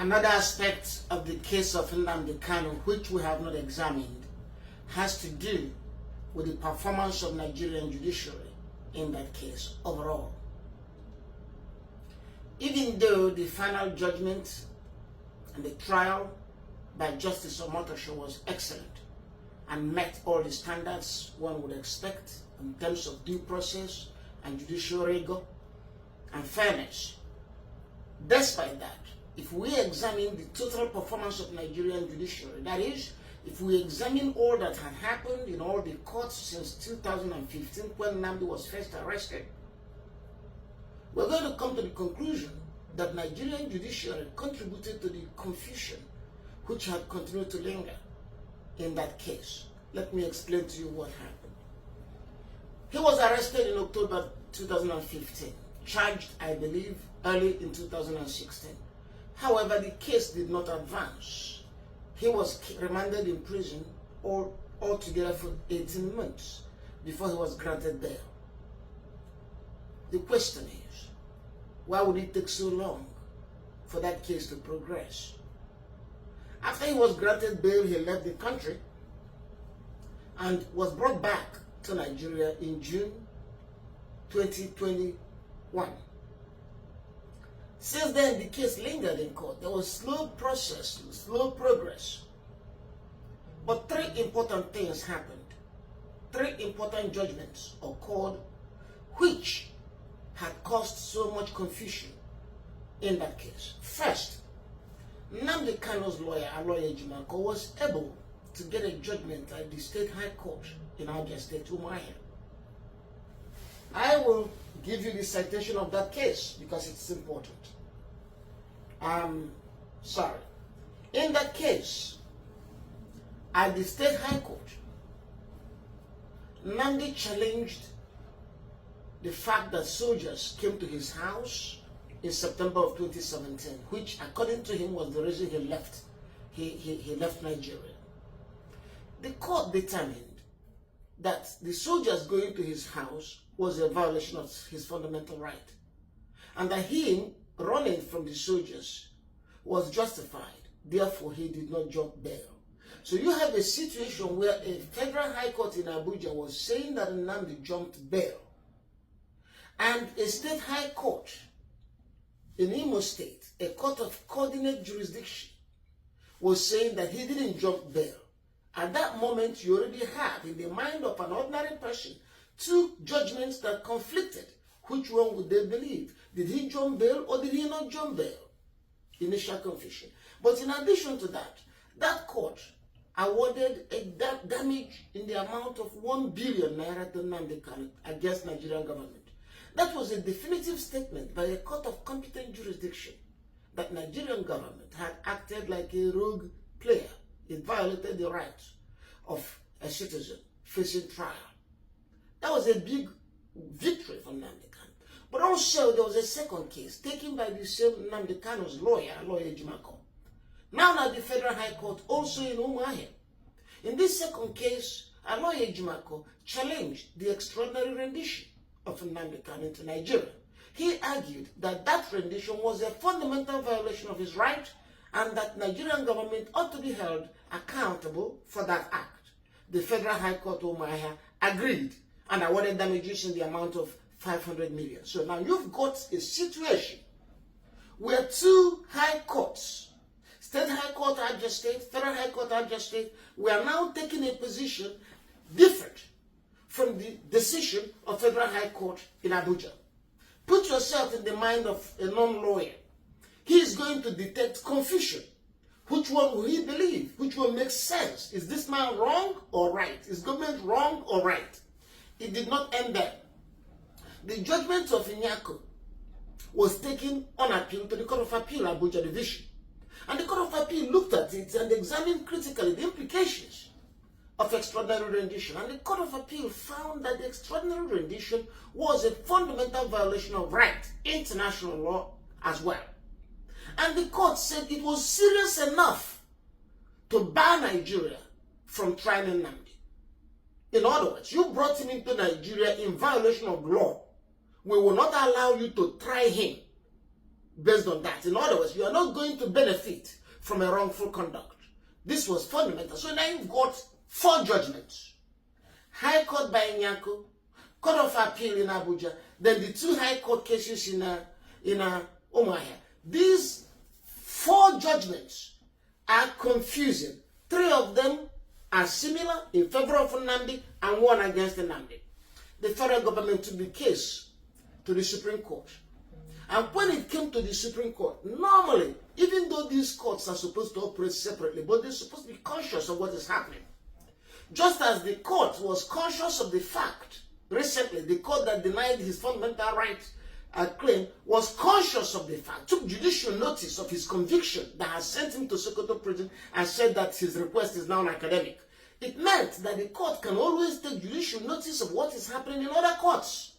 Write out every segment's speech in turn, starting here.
Another aspect of the case of Nnamdi Kanu, which we have not examined, has to do with the performance of Nigerian judiciary in that case overall. Even though the final judgment and the trial by Justice Omotosho was excellent and met all the standards one would expect in terms of due process and judicial rigor and fairness, despite that, if we examine the total performance of Nigerian judiciary, that is, if we examine all that had happened in all the courts since 2015 when Nnamdi was first arrested, we're going to come to the conclusion that Nigerian judiciary contributed to the confusion which had continued to linger in that case. Let me explain to you what happened. He was arrested in October 2015, charged, I believe, early in 2016. However, the case did not advance. He was remanded in prison altogether for 18 months before he was granted bail. The question is, why would it take so long for that case to progress? After he was granted bail, he left the country and was brought back to Nigeria in June 2021. Since then, the case lingered in court. There was slow process, slow progress. But three important things happened. Three important judgments occurred which had caused so much confusion in that case. First, Nnamdi Kanu's lawyer, Aloye Ejimako, was able to get a judgment at the State High Court in Abia State, Umuahia. I will give you the citation of that case because it's important. In that case, at the State High Court, Nnamdi challenged the fact that soldiers came to his house in September of 2017, which according to him was the reason he left. He left Nigeria. The court determined that the soldiers going to his house was a violation of his fundamental right, and that him running from the soldiers was justified. Therefore, he did not jump bail. So you have a situation where a federal high court in Abuja was saying that Nnamdi jumped bail, and a state high court in Imo State, a court of coordinate jurisdiction, was saying that he didn't jump bail. At that moment, you already have, in the mind of an ordinary person, two judgments that conflicted. Which one would they believe? Did he jump bail or did he not jump bail? Initial confusion. But in addition to that, that court awarded a damage in the amount of 1 billion naira to Nnamdi Kanu against Nigerian government. That was a definitive statement by a court of competent jurisdiction that Nigerian government had acted like a rogue player. It violated the rights of a citizen facing trial. That was a big victory for Nnamdi Kanu. But also there was a second case taken by the same Nnamdi Kanu's lawyer, Aloye Ejimako, now at the Federal High Court, also in Umuahia. In this second case, Aloye Ejimako challenged the extraordinary rendition of Nnamdi Kanu into Nigeria. He argued that that rendition was a fundamental violation of his right and that Nigerian government ought to be held accountable for that act. The Federal High Court of Umuahia agreed and awarded damages in the amount of 500 million. So now you've got a situation where two high courts, State High Court Abia State, Federal High Court Abia State, we are now taking a position different from the decision of Federal High Court in Abuja. Put yourself in the mind of a non-lawyer. He is going to detect confusion. Which one will he believe? Which one makes sense? Is this man wrong or right? Is government wrong or right? It did not end there. The judgment of Inyako was taken on appeal to the Court of Appeal, Abuja Division. And the Court of Appeal looked at it and examined critically the implications of extraordinary rendition. And the Court of Appeal found that the extraordinary rendition was a fundamental violation of right, international law as well. And the court said it was serious enough to bar Nigeria from trying Nnamdi. In other words, you brought him into Nigeria in violation of law. We will not allow you to try him based on that. In other words, you are not going to benefit from a wrongful conduct. This was fundamental. So now you've got 4 judgments. High Court by Nyako, Court of Appeal in Abuja, then the 2 High Court cases in Umuahia. These 4 judgments are confusing. 3 of them are similar in favor of Nnamdi and 1 against Nnamdi. The federal government took the case to the Supreme Court. And when it came to the Supreme Court, normally, even though these courts are supposed to operate separately, but they're supposed to be conscious of what is happening. Just as the court was conscious of the fact, recently, the court that denied his fundamental rights claim was conscious of the fact, took judicial notice of his conviction that has sent him to Sokoto prison and said that his request is now academic. It meant that the court can always take judicial notice of what is happening in other courts.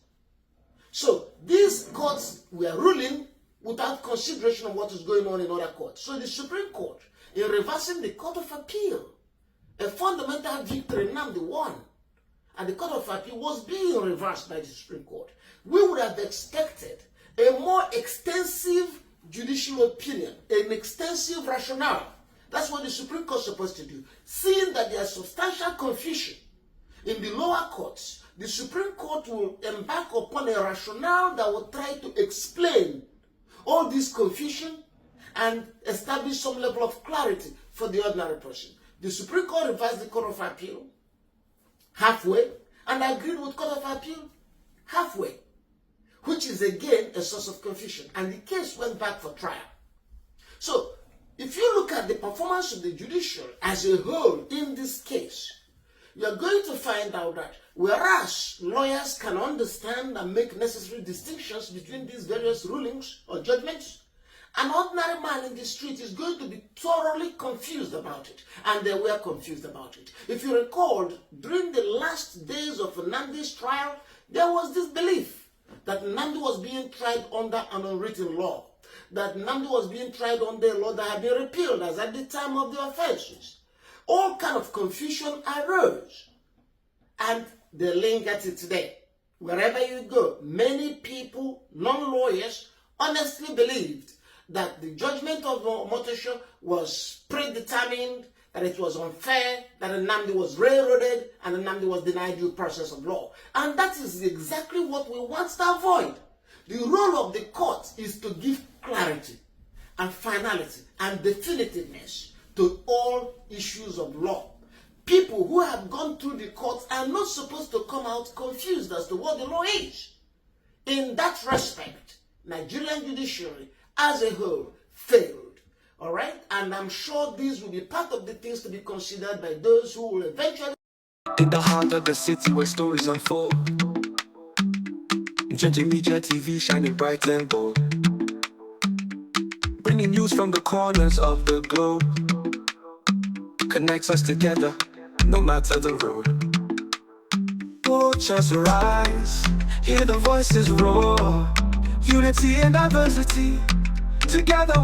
So these courts were ruling without consideration of what is going on in other courts. So the Supreme Court, in reversing the Court of Appeal, a fundamental victory Nnamdi won, and the Court of Appeal was being reversed by the Supreme Court. We would have expected a more extensive judicial opinion, an extensive rationale. That's what the Supreme Court is supposed to do. Seeing that there is substantial confusion in the lower courts, the Supreme Court will embark upon a rationale that will try to explain all this confusion and establish some level of clarity for the ordinary person. The Supreme Court reversed the Court of Appeal halfway and agreed with Court of Appeal halfway, which is again a source of confusion. And the case went back for trial. So, if you look at the performance of the judiciary as a whole in this case, you are going to find out that whereas lawyers can understand and make necessary distinctions between these various rulings or judgments, an ordinary man in the street is going to be thoroughly confused about it. And they were confused about it. If you recall, during the last days of Nnamdi's trial, there was this belief that Nnamdi was being tried under an unwritten law, that Nnamdi was being tried under a law that had been repealed as at the time of the offenses. All kind of confusion arose, and they linger to today. Wherever you go, many people, non-lawyers, honestly believed that the judgment of Motosho was predetermined, that it was unfair, that Nnamdi was railroaded, and Nnamdi was denied due process of law. And that is exactly what we want to avoid. The role of the court is to give clarity and finality and definitiveness to all issues of law. People who have gone through the courts are not supposed to come out confused as to what the law is. In that respect, Nigerian judiciary as a whole failed. All right? And I'm sure these will be part of the things to be considered by those who will eventually... In the heart of the city where stories unfold, Judge Media TV shining bright and bold, bringing news from the corners of the globe, connects us together, no matter the road. Watch us rise, hear the voices roar, unity and diversity, together we